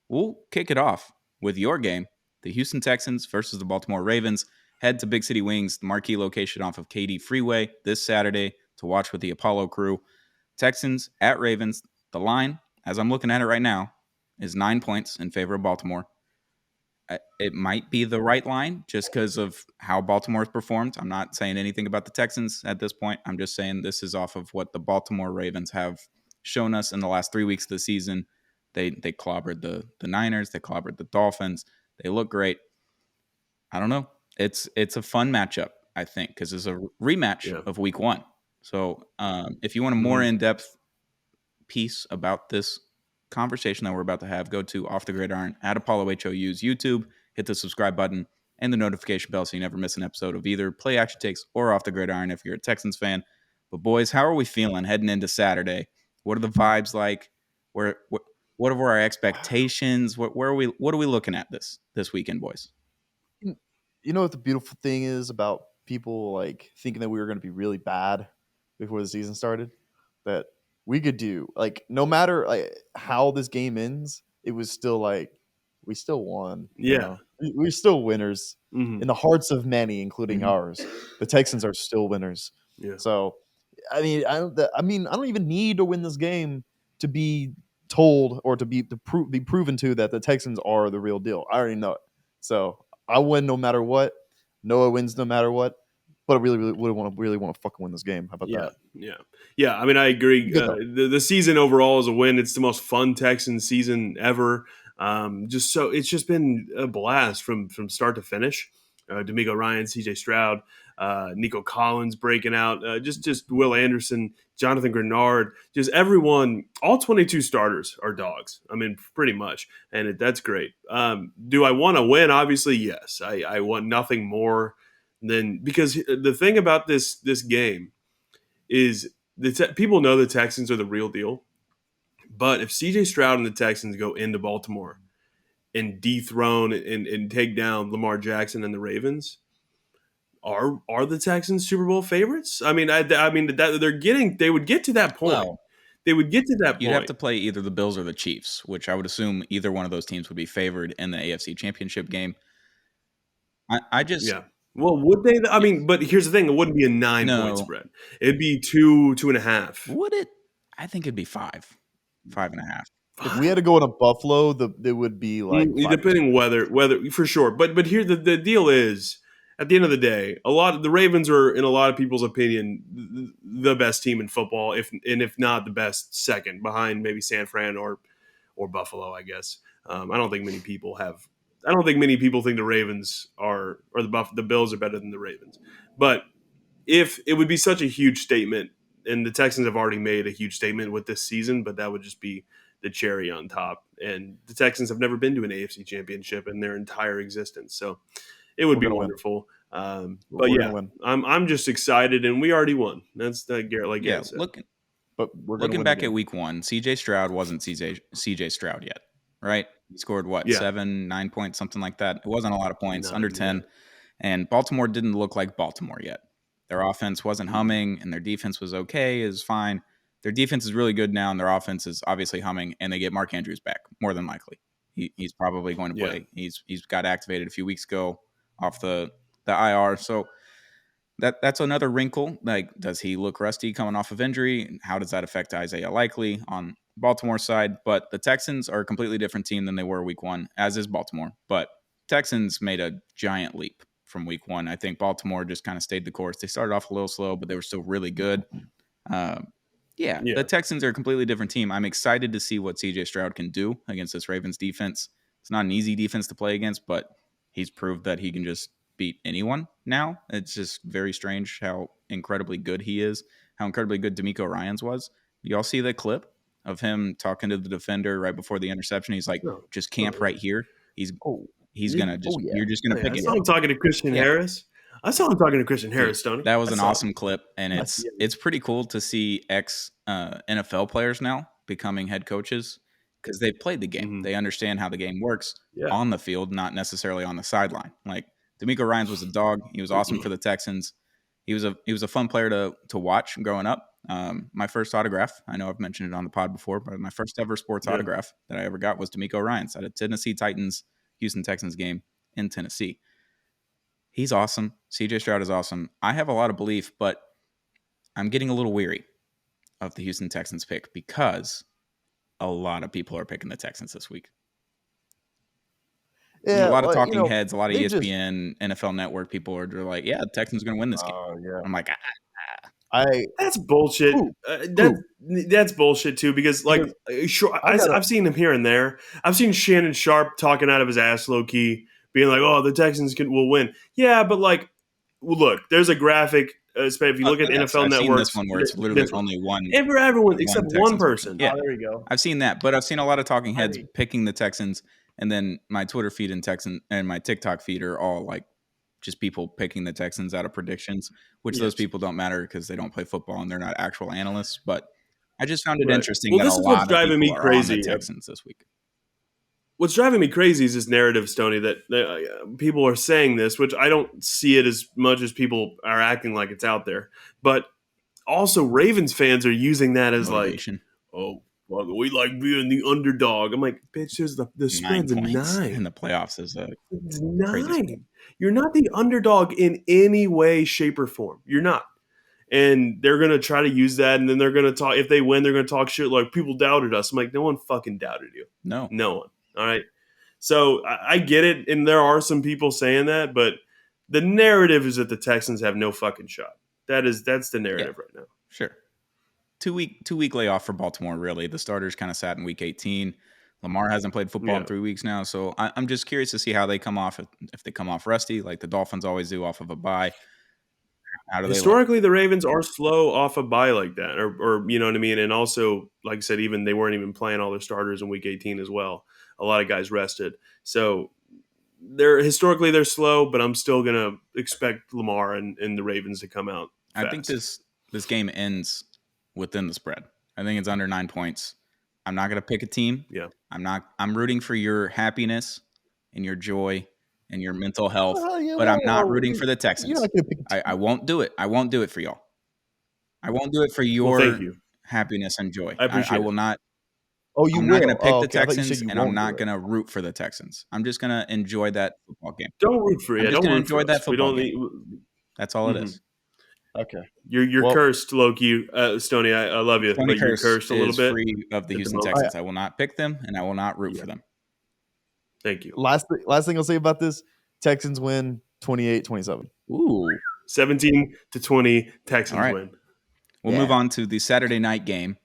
we'll kick it off with your game, the Houston Texans versus the Baltimore Ravens. Head to Big City Wings, the marquee location off of Katy Freeway, this Saturday to watch with the Apollo crew. Texans at Ravens. The line, as I'm looking at it right now, is 9 points in favor of Baltimore. It might be the right line just because of how Baltimore's performed. I'm not saying anything about the Texans at this point. I'm just saying this is off of what the Baltimore Ravens have shown us in the last 3 weeks of the season. They clobbered the Niners. They clobbered the Dolphins. They look great. I don't know. It's a fun matchup, I think, because it's a rematch of Week 1. So if you want a more in-depth piece about this conversation that we're about to have, go to Off the Gridiron at Apollo HOU's YouTube, hit the subscribe button and the notification bell so you never miss an episode of either Play Action Takes or Off the Gridiron if you're a Texans fan. But boys, how are we feeling heading into Saturday? What are the vibes like? What are our expectations? What are we looking at this weekend, boys? You know what the beautiful thing is about people like thinking that we were going to be really bad before the season started? That we could do, like, no matter like how this game ends, it was still like we still won. Yeah, we're still winners in the hearts of many, including ours. The Texans are still winners. Yeah. So, I mean, I don't even need to win this game to be told or to be proven to that the Texans are the real deal. I already know it. So I win no matter what. Noah wins no matter what. But I really want to fucking win this game. How about that? Yeah. I mean, I agree. The season overall is a win. It's the most fun Texans season ever. It's just been a blast from start to finish. D'Amico Ryan, CJ Stroud, Nico Collins breaking out, just Will Anderson, Jonathan Grenard, just everyone. All 22 starters are dogs. I mean, pretty much, and that's great. Do I want to win? Obviously, yes. I want nothing more than, because the thing about this game is people know the Texans are the real deal. But if CJ Stroud and the Texans go into Baltimore and dethrone and take down Lamar Jackson and the Ravens, are the Texans Super Bowl favorites? I mean, that they would get to that point. Well, they would get to that point. You'd have to play either the Bills or the Chiefs, which I would assume either one of those teams would be favored in the AFC Championship game. Well, would they? I mean, but here's the thing: it wouldn't be a 9-point spread. It'd be 2.5. Would it? I think it'd be 5.5. If we had to go into Buffalo, it would be like depending whether for sure. But here the deal is, at the end of the day, the Ravens are, in a lot of people's opinion, the best team in football, if not the best, second behind maybe San Fran or Buffalo, I guess. I don't think many people think the Ravens or the Bills are better than the Ravens. But if it would be such a huge statement, and the Texans have already made a huge statement with this season, but that would just be the cherry on top. And the Texans have never been to an AFC championship in their entire existence. So it would be wonderful. But yeah, I'm just excited, and we already won. That's Garrett, like Garrett said. Looking back at Week 1, CJ Stroud wasn't CJ Stroud yet, right? He scored 7-9 points, something like that. It wasn't a lot of points, under 10. And Baltimore didn't look like Baltimore yet. Their offense wasn't humming, and their defense was okay, is fine. Their defense is really good now, and their offense is obviously humming, and they get Mark Andrews back, more than likely. He's probably going to play. He's got activated a few weeks ago off the IR. So that's another wrinkle. Like, does he look rusty coming off of injury? How does that affect Isaiah Likely on Baltimore side? But the Texans are a completely different team than they were Week 1, as is Baltimore. But Texans made a giant leap from Week 1. I think Baltimore just kind of stayed the course. They started off a little slow, but they were still really good. The Texans are a completely different team. I'm excited to see what CJ Stroud can do against this Ravens defense. It's not an easy defense to play against, but he's proved that he can just beat anyone now. It's just very strange how incredibly good he is, how incredibly good D'Amico Ryans was. You all see that clip of him talking to the defender right before the interception? He's like, just camp right here. He's going to just, you're just going to pick it up. I saw him talking to Christian Harris. I saw him talking to Christian Harris, Tony. That was an awesome clip, and it's pretty cool to see NFL players now becoming head coaches because they played the game. Mm-hmm. They understand how the game works on the field, not necessarily on the sideline. Like, D'Amico Ryans was a dog. He was awesome for the Texans. He was a fun player to watch growing up, My first autograph, I know I've mentioned it on the pod before, but my first ever sports autograph that I ever got was D'Amico Ryans at a Tennessee Titans, Houston Texans game in Tennessee. He's awesome. CJ Stroud is awesome. I have a lot of belief, but I'm getting a little weary of the Houston Texans pick because a lot of people are picking the Texans this week. Yeah, a lot of talking heads, a lot of ESPN, NFL Network people are like, yeah, the Texans are going to win this game. Yeah. I'm like, that's bullshit. That's bullshit too, because I've seen him here and there. I've seen Shannon Sharp talking out of his ass low key, being like, "Oh, the Texans will win." Yeah, but look, there's a graphic. Especially if you look at NFL Network, seen this one where it's literally only one. Everyone except one person. Yeah, there you go. I've seen that, but I've seen a lot of talking heads picking the Texans, and then my Twitter feed and my TikTok feed are all like just people picking the Texans out of predictions, which those people don't matter because they don't play football and they're not actual analysts. But I just found it interesting that a lot of people are on the Texans this week. What's driving me crazy is this narrative, Stoney, that people are saying this, which I don't see it as much as people are acting like it's out there. But also Ravens fans are using that as motivation. Well, we like being the underdog. I'm like, bitch, there's the spread's 9 in the playoffs is it's 9. You're not the underdog in any way, shape, or form. You're not. And they're going to try to use that, and then they're going to talk. If they win, they're going to talk shit like, people doubted us. I'm like, no one fucking doubted you. No one. All right. So I get it, and there are some people saying that, but the narrative is that the Texans have no fucking shot. That's the narrative right now. Sure. 2 week layoff for Baltimore, really. The starters kind of sat in week 18. Lamar hasn't played football in 3 weeks now, so I'm just curious to see how they come off, if they come off rusty, like the Dolphins always do off of a bye. Historically, the Ravens are slow off a bye like that, or you know what I mean? And also, like I said, they weren't even playing all their starters in week 18 as well. A lot of guys rested. So they're slow, but I'm still going to expect Lamar and the Ravens to come out fast. I think this game ends within the spread. I think it's under 9 points. I'm not going to pick a team. Yeah. I'm rooting for your happiness and your joy and your mental health, but I'm not rooting for the Texans. I won't do it. I won't do it for y'all. I won't do it for your happiness and joy. I appreciate I will not. Oh, you I'm will. not going to pick the Texans, and I'm not going to root for the Texans. I'm just going to enjoy that football game. Don't root for it. I'm just going to enjoy that football game. That's all it is. Okay. You're cursed, Loki. Stoney, I love you. Stoney, you're cursed a little bit. Free of the Houston Texans. I will not pick them, and I will not root for them. Thank you. Last thing I'll say about this: Texans win 28-27. Ooh, 17-20. Texans win. We'll move on to the Saturday night game.